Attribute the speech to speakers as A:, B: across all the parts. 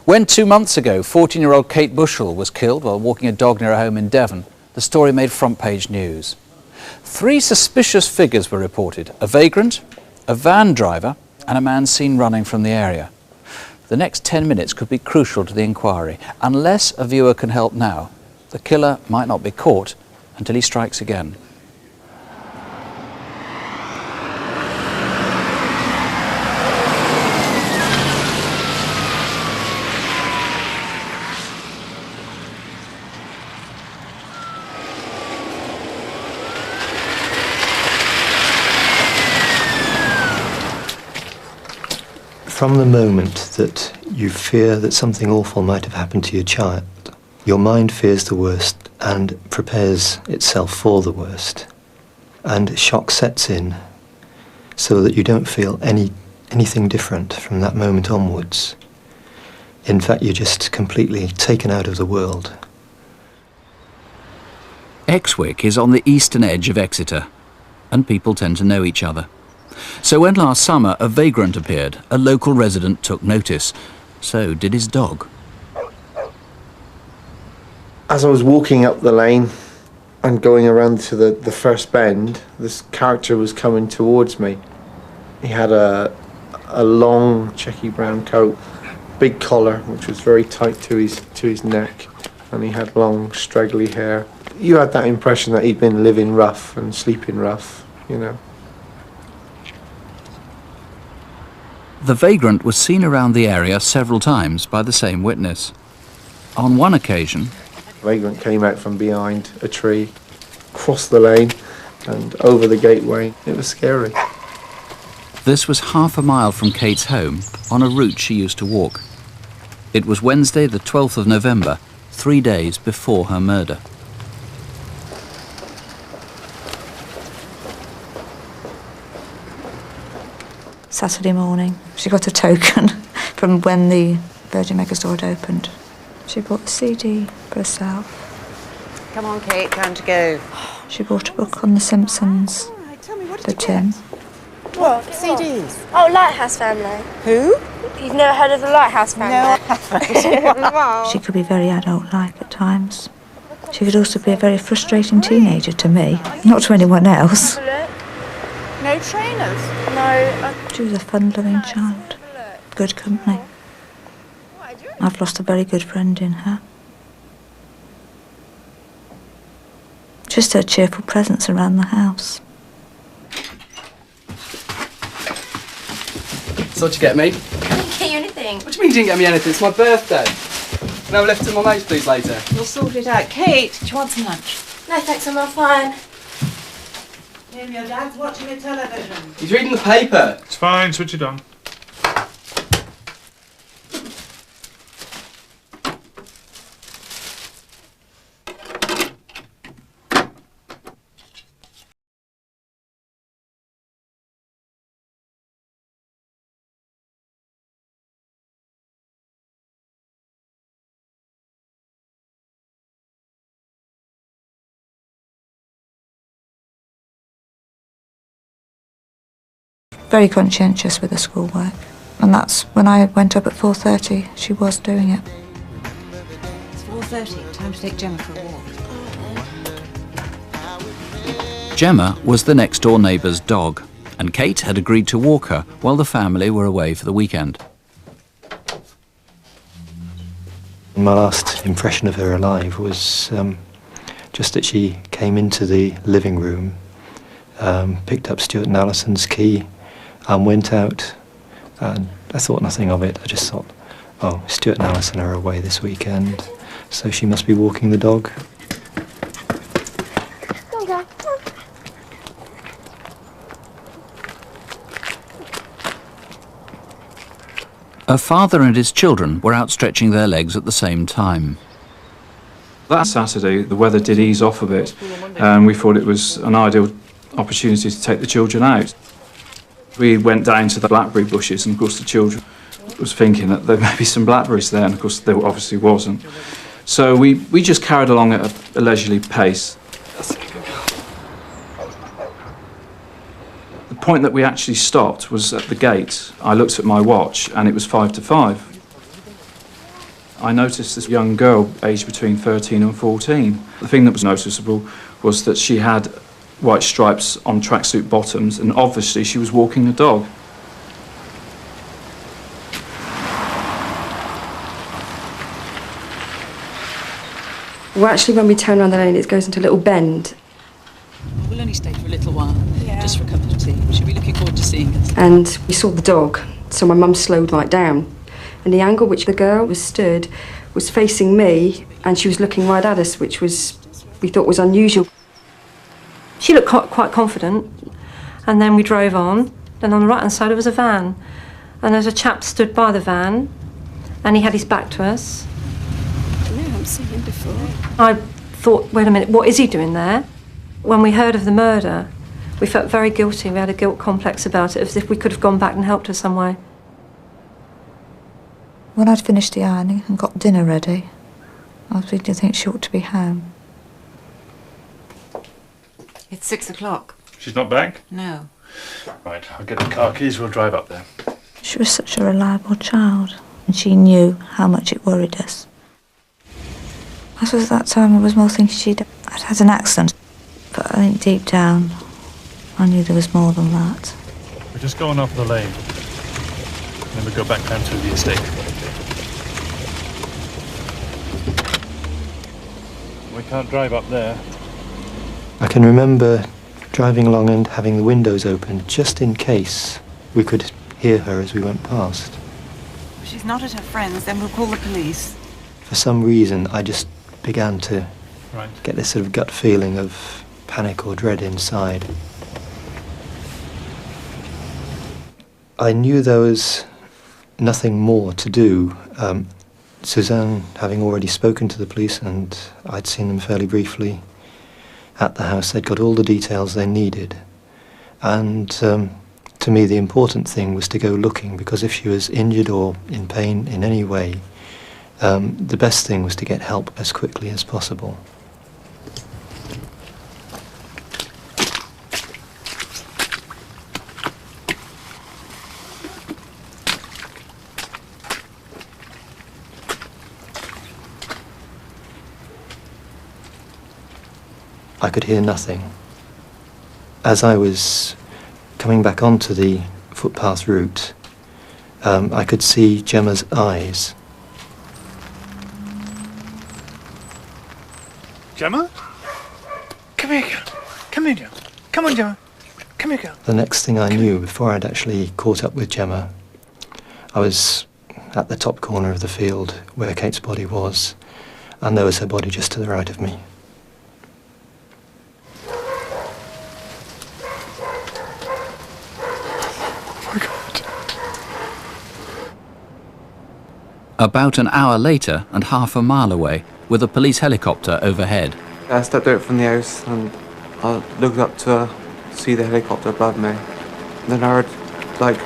A: When 2 months ago 14-year-old Kate Bushell was killed while walking a dog near her home in Devon, the story made front-page news. 3 suspicious figures were reported: a vagrant, a van driver and a man seen running from the area. The next 10 minutes could be crucial to the inquiry. Unless a viewer can help now, the killer might not be caught until he strikes again.
B: From the moment that you fear that something awful might have happened to your child, your mind fears the worst and prepares itself for the worst. And shock sets in so that you don't feel anything different from that moment onwards. In fact, you're just completely taken out of the world.
A: Exwick is on the eastern edge of Exeter, and people tend to know each other. So when last summer a vagrant appeared, a local resident took notice. So did his dog.
C: As I was walking up the lane and going around to the first bend, this character was coming towards me. He had a long checky brown coat, big collar which was very tight to his neck, and he had long straggly hair. You had that impression that he'd been living rough and sleeping rough, you know.
A: The vagrant was seen around the area several times by the same witness. On one occasion,
C: The vagrant came out from behind a tree, crossed the lane and over the gateway. It was scary.
A: this was half a mile from Kate's home on a route she used to walk. It was Wednesday the 12th of November, 3 days before her murder.
D: Saturday morning, she got a token from when the Virgin Megastore had opened. She bought a CD for herself.
E: Come on, Kate, time to go.
D: She bought a book on The Simpsons for Tim.
E: What? CDs?
F: Oh, Lighthouse Family.
E: Who?
F: You've never heard of the Lighthouse Family?
E: No, I haven't.
D: She could be very adult-like at times. She could also be a very frustrating teenager to me, not to anyone else.
E: No trainers?
F: No.
D: She was a fun-loving child, good company. I've lost a very good friend in her. Just her cheerful presence around the house.
G: So what'd you get me?
F: I didn't get you anything.
G: What do you mean you didn't get me anything? It's my birthday. Can I have a lift to my mates, please, later?
E: We'll sort it out. Kate, do you want some lunch?
F: No, thanks, I'm all fine.
E: Tim, your dad's watching the television.
G: He's reading the paper.
H: It's fine, switch it on.
D: Very conscientious with her schoolwork. And that's when I went up at 4:30, she was doing it.
E: It's 4:30. Time to take Gemma for a walk.
A: Gemma was the next-door neighbour's dog, and Kate had agreed to walk her while the family were away for the weekend.
B: My last impression of her alive was just that she came into the living room, picked up Stuart and Alison's key and went out, and I thought nothing of it. I just thought, oh, Stuart and Alison are away this weekend, so she must be walking the dog.
A: Her father and his children were out stretching their legs at the same time.
I: That Saturday, the weather did ease off a bit, and we thought it was an ideal opportunity to take the children out. We went down to the blackberry bushes, and of course the children was thinking that there may be some blackberries there, and of course there obviously wasn't. So we just carried along at a leisurely pace. The point that we actually stopped was at the gate. I looked at my watch, and it was 5 to 5. I noticed this young girl aged between 13 and 14. The thing that was noticeable was that she had white stripes on tracksuit bottoms, and obviously she was walking a dog.
H: Well, actually, when we turn around the lane, it goes into a little bend.
J: We'll only stay for a little while, just for a cup of tea. She'll be looking forward to seeing us.
H: And we saw the dog, so my mum slowed right down. And the angle which the girl was stood was facing me, and she was looking right at us, which was, we thought was unusual. She looked quite confident, and then we drove on, and on the right-hand side there was a van. And there's a chap stood by the van, and he had his back to us.
J: No, I haven't seen him before.
H: I thought, wait a minute, what is he doing there? When we heard of the murder, we felt very guilty. We had a guilt complex about it, as if we could have gone back and helped her some way.
D: When I'd finished the ironing and got dinner ready, I was beginning to think she ought to be home.
E: It's 6 o'clock.
K: She's not back?
E: No.
K: Right, I'll get the car keys, we'll drive up there.
D: She was such a reliable child, and she knew how much it worried us. I suppose at that time I was more thinking I'd had an accident, but I think deep down I knew there was more than that.
K: We're just going off the lane, and then we go back down to the estate. We can't drive up there.
B: I can remember driving along and having the windows open just in case we could hear her as we went past.
E: If she's not at her friend's, then we'll call the police.
B: For some reason, I just began to
K: Right.
B: get this sort of gut feeling of panic or dread inside. I knew there was nothing more to do. Suzanne, having already spoken to the police, and I'd seen them fairly briefly at the house, they'd got all the details they needed. And to me, the important thing was to go looking, because if she was injured or in pain in any way, the best thing was to get help as quickly as possible. I could hear nothing. As I was coming back onto the footpath route, I could see Gemma's eyes.
K: Gemma? Come here, girl. Come here, girl. Come on, Gemma. Come here, girl.
B: The next thing I knew, before I'd actually caught up with Gemma, I was at the top corner of the field where Kate's body was, and there was her body just to the right of me.
A: About an hour later, and half a mile away, with a police helicopter overhead.
G: I stepped out from the house and I looked up to see the helicopter above me. Then I heard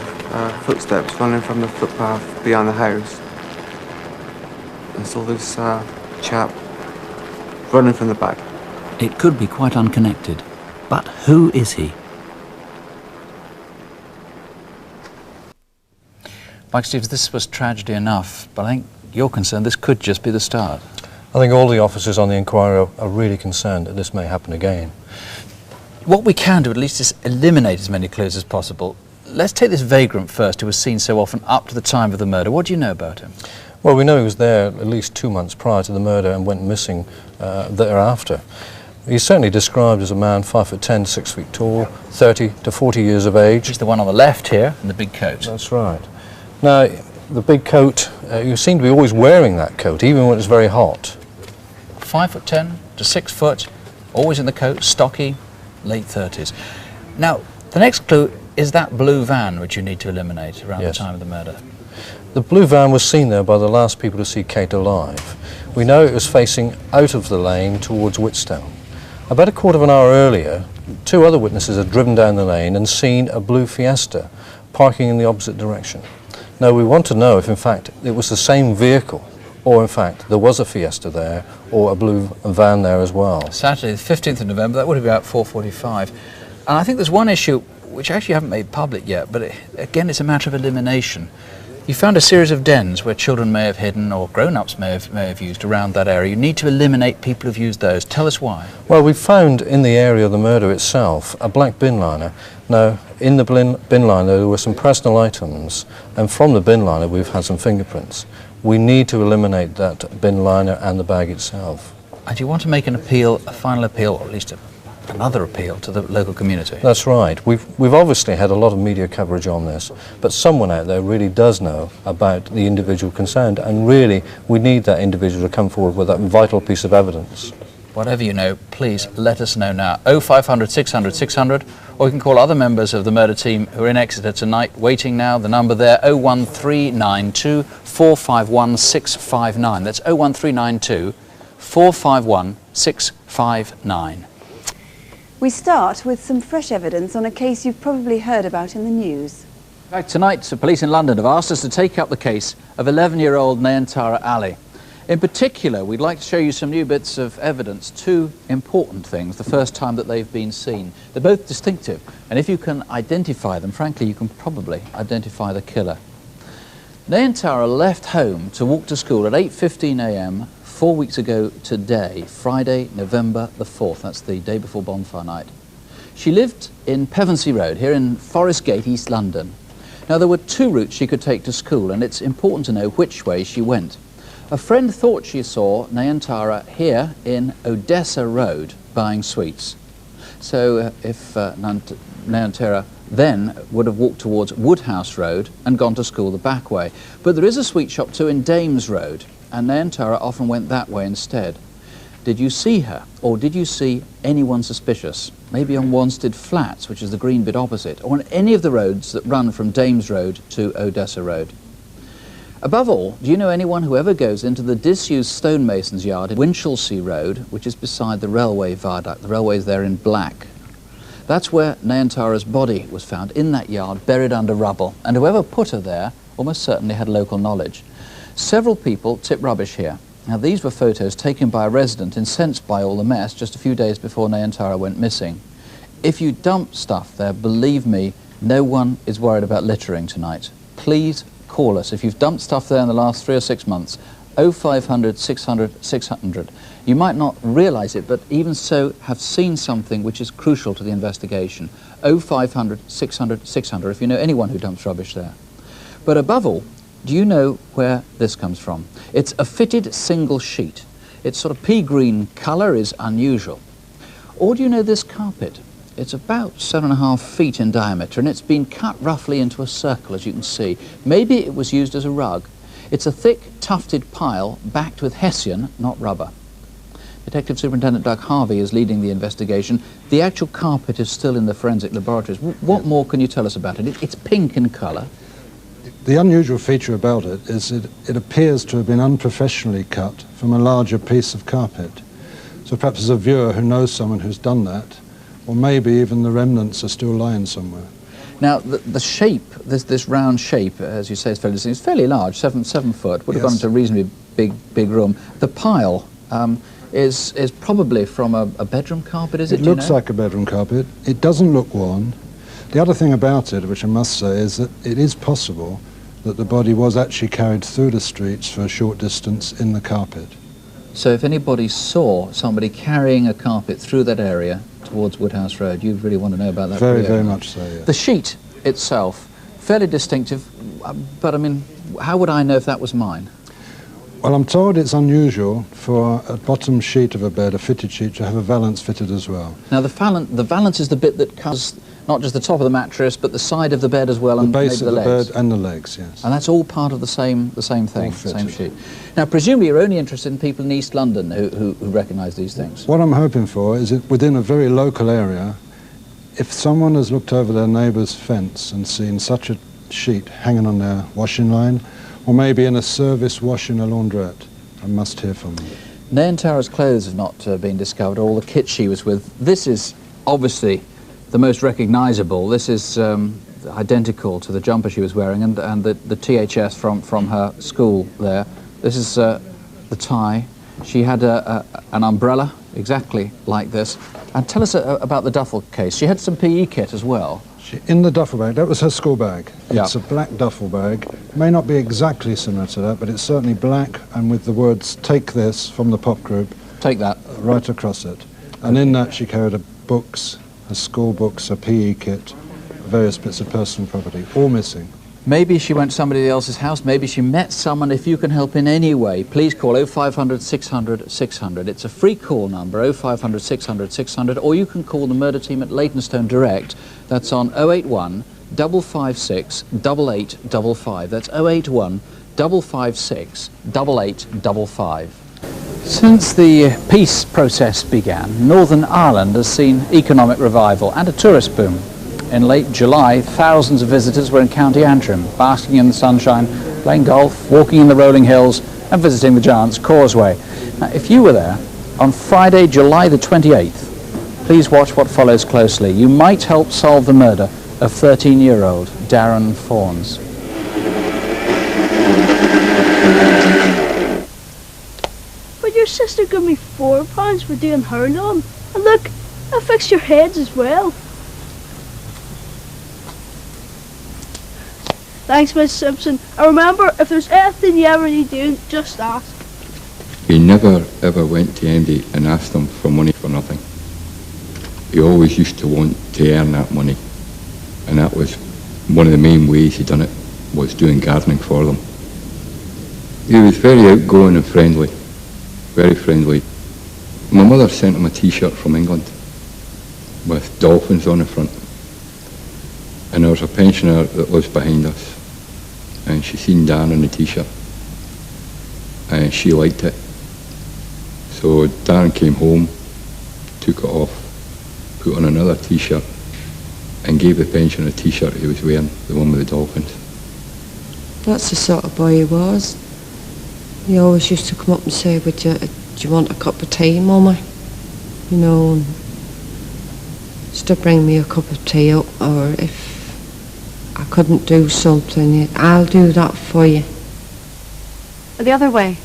G: footsteps running from the footpath beyond the house. I saw this chap running from the back.
A: It could be quite unconnected, but who is he? Mike Stevens, this was tragedy enough, but I think you're concerned this could just be the start.
L: I think all the officers on the inquiry are really concerned that this may happen again.
A: What we can do at least is eliminate as many clues as possible. Let's take this vagrant first, who was seen so often up to the time of the murder. What do you know about him?
L: Well, we know he was there at least 2 months prior to the murder and went missing thereafter. He's certainly described as a man 5'10", 6 feet tall, 30 to 40 years of age.
A: He's the one on the left here, in the big coat.
L: That's right. Now, the big coat, you seem to be always wearing that coat, even when it's very hot.
A: 5'10" to 6 foot, always in the coat, stocky, late 30s. Now, the next clue is that blue van which you need to eliminate around the time of the murder.
L: The blue van was seen there by the last people to see Kate alive. We know it was facing out of the lane towards Whitstone. About a quarter of an hour earlier, 2 other witnesses had driven down the lane and seen a blue Fiesta parking in the opposite direction. Now, we want to know if, in fact, it was the same vehicle, or, in fact, there was a Fiesta there, or a blue van there as well.
A: Saturday, the 15th of November, that would have been about 4:45. And I think there's one issue which I actually haven't made public yet, but again, it's a matter of elimination. You found a series of dens where children may have hidden or grown-ups may have used around that area. You need to eliminate people who've used those. Tell us why.
L: Well, we found in the area of the murder itself a black bin liner. Now, in the bin liner there were some personal items, and from the bin liner we've had some fingerprints. We need to eliminate that bin liner and the bag itself.
A: And do you want to make an appeal, a final appeal, or at least another appeal to the local community?
L: That's right. We've obviously had a lot of media coverage on this, but someone out there really does know about the individual concerned, and really we need that individual to come forward with that vital piece of evidence.
A: Whatever you know, please let us know now. 0500 600 600, or you can call other members of the murder team who are in Exeter tonight, waiting now. The number there, 01392 451 659. That's 01392 451 659.
M: We start with some fresh evidence on a case you've probably heard about in the news.
A: In fact, tonight, the police in London have asked us to take up the case of 11-year-old Nayahtara Ali. In particular, we'd like to show you some new bits of evidence, two important things, the first time that they've been seen. They're both distinctive, and if you can identify them, frankly, you can probably identify the killer. Nayahtara left home to walk to school at 8:15 a.m. 4 weeks ago today, Friday, November the 4th. That's the day before bonfire night. She lived in Pevensey Road, here in Forest Gate, East London. Now, there were two routes she could take to school, and it's important to know which way she went. A friend thought she saw Nayahtara here in Odessa Road buying sweets. So if Nayahtara then would have walked towards Woodhouse Road and gone to school the back way. But there is a sweet shop too in Dames Road, and Nayahtara often went that way instead. Did you see her, or did you see anyone suspicious? Maybe on Wanstead Flats, which is the green bit opposite, or on any of the roads that run from Dames Road to Odessa Road? Above all, do you know anyone who ever goes into the disused stonemason's yard in Winchelsea Road, which is beside the railway viaduct? The railway's there in black. That's where Nayahtara's body was found, in that yard, buried under rubble, and whoever put her there almost certainly had local knowledge. Several people tip rubbish here. Now, these were photos taken by a resident incensed by all the mess just a few days before Nayahtara went missing. If you dump stuff there, believe me, no one is worried about littering tonight. Please call us if you've dumped stuff there in the last 3 or 6 months. 0500 600 600. You might not realise it, but even so have seen something which is crucial to the investigation. 0500 600 600 if you know anyone who dumps rubbish there. But above all, do you know where this comes from? It's a fitted single sheet. Its sort of pea green colour is unusual. Or do you know this carpet? It's about 7.5 feet in diameter, and it's been cut roughly into a circle, as you can see. Maybe it was used as a rug. It's a thick, tufted pile backed with hessian, not rubber. Detective Superintendent Doug Harvey is leading the investigation. The actual carpet is still in the forensic laboratories. What more can you tell us about it? It's pink in colour.
N: The unusual feature about it is it appears to have been unprofessionally cut from a larger piece of carpet. So perhaps there's a viewer who knows someone who's done that, or maybe even the remnants are still lying somewhere.
A: Now, the shape, this round shape, as you say, is fairly large, 7 foot, would have gone into a reasonably big room. The pile is probably from a bedroom carpet, is it?
N: It looks like a bedroom carpet. It doesn't look worn. The other thing about it, which I must say, is that it is possible that the body was actually carried through the streets for a short distance in the carpet.
A: So if anybody saw somebody carrying a carpet through that area towards Woodhouse Road, you really want to know about that?
N: Very much so, yes.
A: The sheet itself, fairly distinctive, but I mean, how would I know if that was mine?
N: Well, I'm told it's unusual for a bottom sheet of a bed, a fitted sheet, to have a valance fitted as well.
A: Now, the valance is the bit that covers not just the top of the mattress, but the side of the bed as well, and
N: the base
A: maybe
N: of the
A: legs.
N: bed and the legs, yes.
A: And that's all part of the same thing, the same sheet. Now, presumably you're only interested in people in East London who recognise these things.
N: What I'm hoping for is that within a very local area, if someone has looked over their neighbour's fence and seen such a sheet hanging on their washing line, or maybe in a service wash in a laundrette, I must hear from them.
A: Nayahtara's clothes have not been discovered, all the kit she was with. This is obviously the most recognisable. This is identical to the jumper she was wearing, and the THS from her school there. This is the tie. She had an umbrella exactly like this. And tell us about the duffel case. She had some PE kit as well.
N: In the duffel bag, that was her school bag.
A: Yeah.
N: It's a black duffel bag. May not be exactly similar to that, but it's certainly black and with the words "Take this" from the pop group.
A: Take that.
N: Right across it. And in that she carried her books, her school books, her PE kit, various bits of personal property, all missing.
A: Maybe she went to somebody else's house, maybe she met someone. If you can help in any way, please call 0500 600 600. It's a free call number, 0500 600 600, or you can call the murder team at Leytonstone direct. That's on 081 556 8855. That's 081 556 8855. Since the peace process began, Northern Ireland has seen economic revival and a tourist boom. In late July, thousands of visitors were in County Antrim, basking in the sunshine, playing golf, walking in the rolling hills, and visiting the Giant's Causeway. Now, if you were there on Friday, July the 28th, please watch what follows closely. You might help solve the murder of 13-year-old Darren Fawns.
O: But your sister gave me £4 for doing her lawn. And look, I fixed your heads as well. Thanks, Miss Simpson. And remember, if there's anything you ever need doing, just ask.
P: He never ever went to Andy and asked him for money for nothing. He always used to want to earn that money. And that was one of the main ways he done it, was doing gardening for them. He was very outgoing and friendly. Very friendly. My mother sent him a t-shirt from England with dolphins on the front. And there was a pensioner that lives behind us, and she seen Dan in the t-shirt, and she liked it. So Dan came home, took it off, put on another t-shirt, and gave the pensioner a t-shirt he was wearing, the one with the dolphins.
H: That's the sort of boy he was. He always used to come up and say, do you want a cup of tea, Mummy? You know, and used to bring me a cup of tea up, or if I couldn't do something, I'll do that for you.
Q: The other way.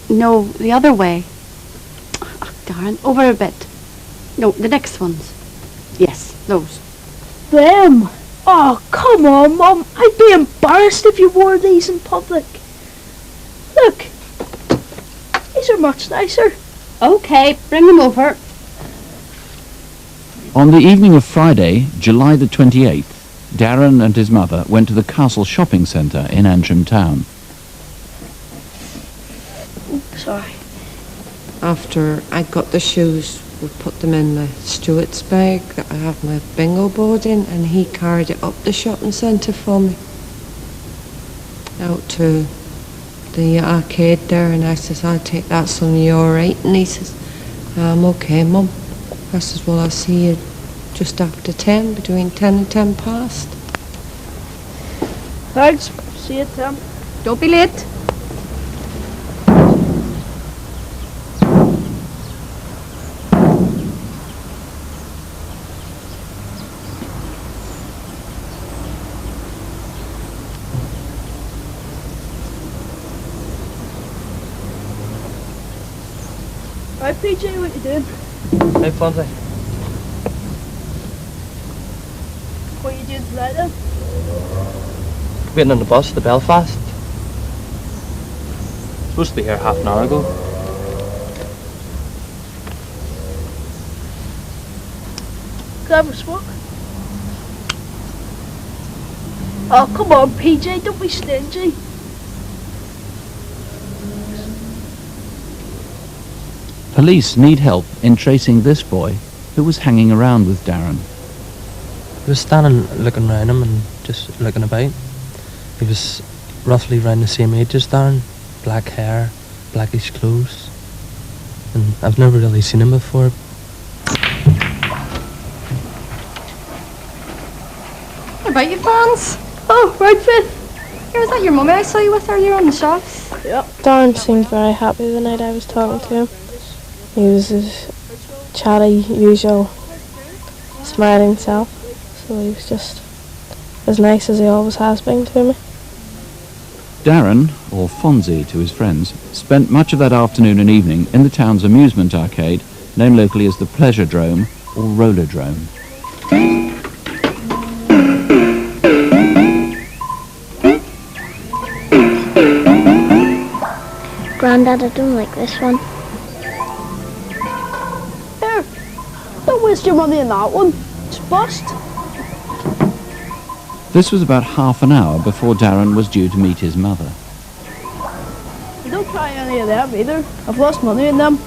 Q: No, the other way. Oh, Darren, over a bit. No, the next ones. Yes, those.
O: Them? Oh, come on, Mum. I'd be embarrassed if you wore these in public. Look, these are much nicer.
Q: Okay, bring them over.
A: On the evening of Friday, July the 28th, Darren and his mother went to the Castle Shopping Centre in Antrim town.
O: Sorry.
H: After I got the shoes, we put them in the steward's bag that I have my bingo board in, and he carried it up the shopping centre for me. Out to the arcade there, and I says, I'll take that, son, are you alright? And he says, I'm okay, Mum. I says, well, I'll see you just after 10, between 10 and 10 past.
O: Thanks. See you at 10.
Q: Don't be late.
O: Right, PJ, what you doing?
R: Hey, Fonzie.
O: What are you doing tonight then?
R: Waiting on the bus to Belfast. Supposed to be here half an hour ago.
O: Could I have a smoke? Oh, come on, PJ, don't be stingy.
A: Police need help in tracing this boy who was hanging around with Darren.
R: He was standing looking around him and just looking about. He was roughly around the same age as Darren. Black hair, blackish clothes. And I've never really seen him before.
F: What about you, Fawns?
O: Oh, right, Fifth.
F: Yeah, was that your mummy I saw you with earlier on the shops?
O: Yep.
S: Darren seemed very happy the night I was talking to him. He was his chatty, usual, smiling self. So he was just as nice as he always has been to me.
A: Darren, or Fonzie to his friends, spent much of that afternoon and evening in the town's amusement arcade, known locally as the Pleasure Drome or Roller Drome.
T: Grandad, I don't like this one.
O: Here, don't waste your money on that one. It's bust.
U: This was about half an hour before Darren was due to meet his mother.
O: Don't try any of them either. I've lost money in them.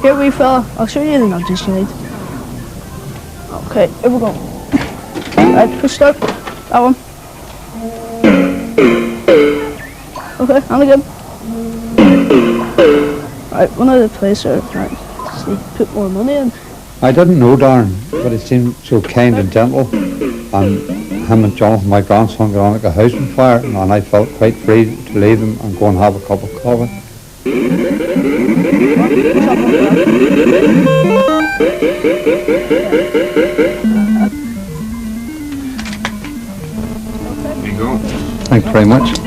O: Here, wee fella, I'll show you the nudges you need. Okay, here we go. Right, let's start. That one. Okay, and again. Right, one of the places. Right, just need to put more money in.
V: I didn't know Darren, but he seemed so kind and gentle. And him and Jonathan, my grandson, got on like a house on fire, and I felt quite free to leave him and go and have a cup of coffee. There you go. Thanks very much.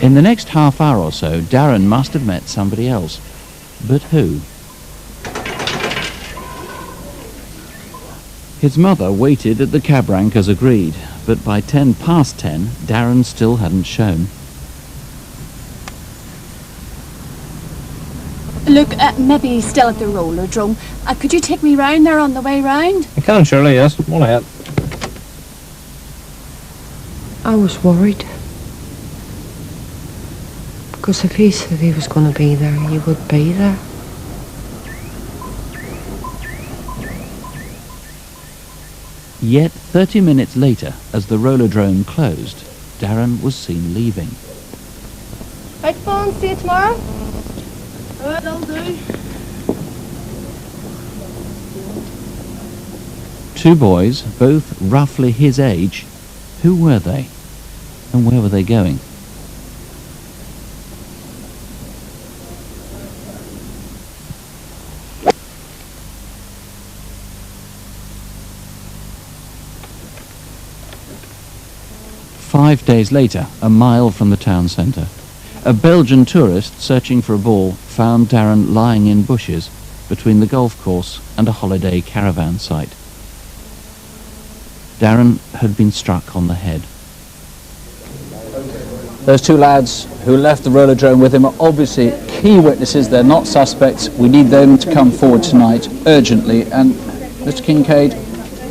U: In the next half hour or so, Darren must have met somebody else. But who? His mother waited at the cab rank as agreed, but by 10 past 10, Darren still hadn't shown.
Q: Look, maybe he's still at the roller-drome. Could you take me round there on the way round?
R: I can, surely, yes. All right.
W: I was worried. Because if he said he was going to be there, he would be there.
U: Yet 30 minutes later, as the roller-drome closed, Darren was seen leaving.
F: Right, Fawns, see you tomorrow.
O: Alright, that'll do.
U: Two boys, both roughly his age. Who were they? And where were they going? Five days later, a mile from the town centre, a Belgian tourist searching for a ball found Darren lying in bushes between the golf course and a holiday caravan site. Darren had been struck on the head.
A: Those two lads who left the roller-drome with him are obviously key witnesses. They're not suspects. We need them to come forward tonight urgently. And Mr. Kincaid,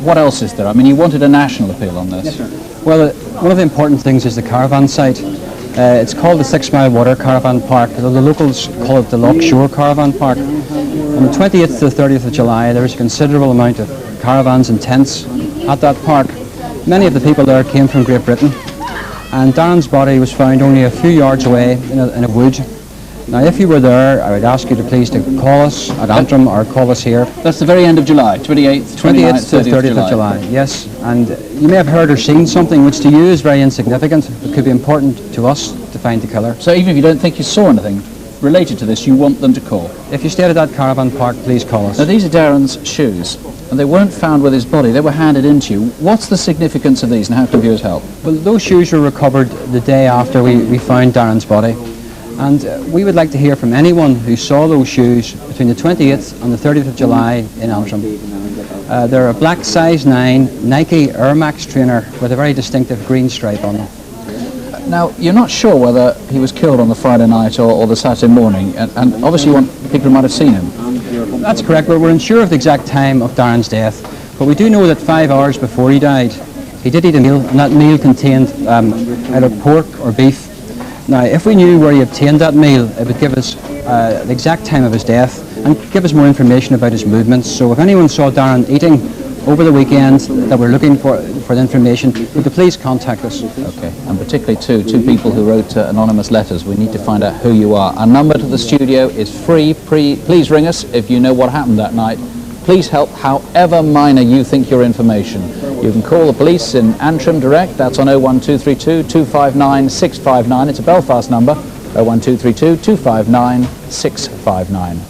A: what else is there? I mean, you wanted a national appeal on this.
X: Yes, sir. Well, one of the important things is the caravan site. It's called the 6 Mile Water Caravan Park. The locals call it the Loch Shore Caravan Park. On the 20th to the 30th of July, there was a considerable amount of caravans and tents at that park. Many of the people there came from Great Britain, and Darren's body was found only a few yards away in a wood. Now, if you were there, I would ask you to please to call us at Antrim or call us here.
A: That's the very end of July, 28th,
X: 28th to 30th of July, yes. And you may have heard or seen something which to you is very insignificant, but could be important to us to find the killer.
A: So even if you don't think you saw anything related to this, you want them to call?
X: If you stayed at that caravan park, please call us.
A: Now, these are Darren's shoes, and they weren't found with his body. They were handed in to you. What's the significance of these, and how can viewers help?
X: Well, those shoes were recovered the day after we found Darren's body. And we would like to hear from anyone who saw those shoes between the 28th and the 30th of July in Antrim. They're a black size 9 Nike Air Max trainer with a very distinctive green stripe on them.
A: Now, you're not sure whether he was killed on the Friday night or the Saturday morning, and obviously you want people who might have seen him.
X: That's correct. We're unsure of the exact time of Darren's death, but we do know that 5 hours before he died, he did eat a meal, and that meal contained either pork or beef. Now, if we knew where he obtained that meal, it would give us the exact time of his death and give us more information about his movements. So if anyone saw Darren eating over the weekend that we're looking for the information, would you please contact us?
A: Okay, and particularly two people who wrote anonymous letters. We need to find out who you are. Our number to the studio is free. Please ring us if you know what happened that night. Please help however minor you think your information. You can call the police in Antrim direct. That's on 01232 259 659. It's a Belfast number, 01232 259 659.